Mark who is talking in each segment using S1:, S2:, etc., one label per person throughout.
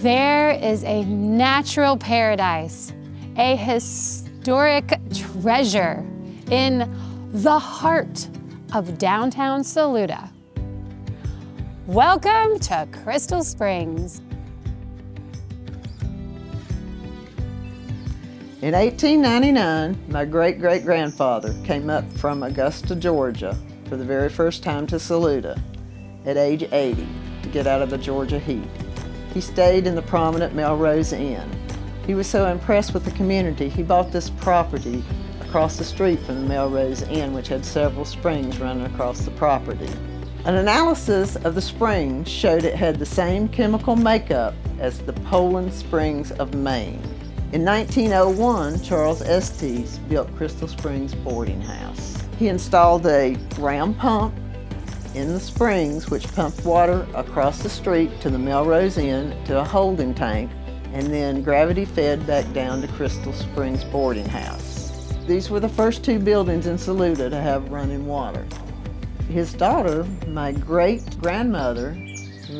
S1: There is a natural paradise, a historic treasure in the heart of downtown Saluda. Welcome to Crystal Springs.
S2: In 1899, my great-great-grandfather came up from Augusta, Georgia for the very first time to Saluda at age 80 to get out of the Georgia heat. He stayed in the prominent Melrose Inn. He was so impressed with the community, he bought this property across the street from the Melrose Inn, which had several springs running across the property. An analysis of the springs showed it had the same chemical makeup as the Poland Springs of Maine. In 1901, Charles Estes built Crystal Springs Boarding House. He installed a ram pump in the springs, which pumped water across the street to the Melrose Inn to a holding tank, and then gravity fed back down to Crystal Springs Boarding House. These were the first two buildings in Saluda to have running water. His daughter, my great-grandmother,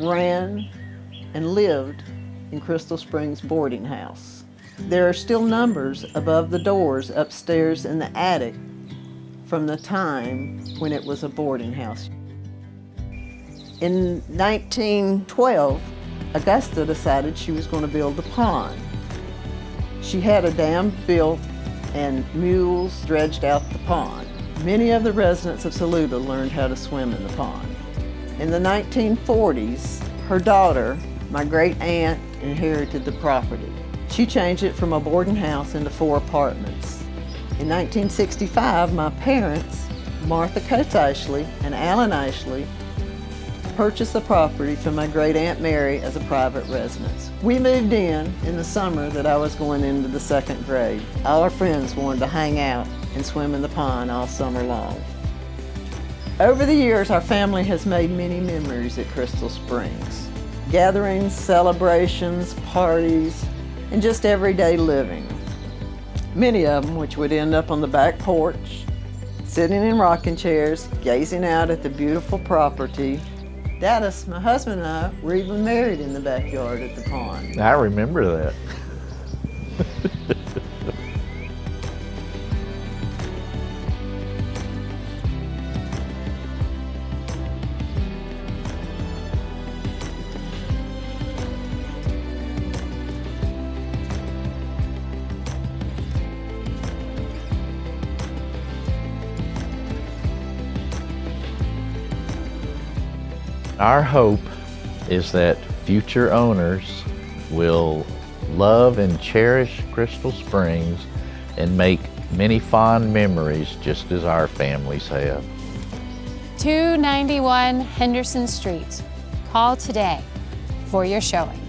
S2: ran and lived in Crystal Springs Boarding House. There are still numbers above the doors upstairs in the attic from the time when it was a boarding house. In 1912, Augusta decided she was going to build a pond. She had a dam built and mules dredged out the pond. Many of the residents of Saluda learned how to swim in the pond. In the 1940s, her daughter, my great-aunt, inherited the property. She changed it from a boarding house into 4 apartments. In 1965, my parents, Martha Coates Ashley and Alan Ashley, purchased the property from my great-aunt Mary as a private residence. We moved in the summer that I was going into the 2nd grade. All our friends wanted to hang out and swim in the pond all summer long. Over the years, our family has made many memories at Crystal Springs. Gatherings, celebrations, parties, and just everyday living. Many of them which would end up on the back porch, sitting in rocking chairs, gazing out at the beautiful property. Dadus, my husband and I, were even married in the backyard at the pond.
S3: I remember that. Our hope is that future owners will love and cherish Crystal Springs and make many fond memories just as our families have.
S1: 291 Henderson Street. Call today for your showing.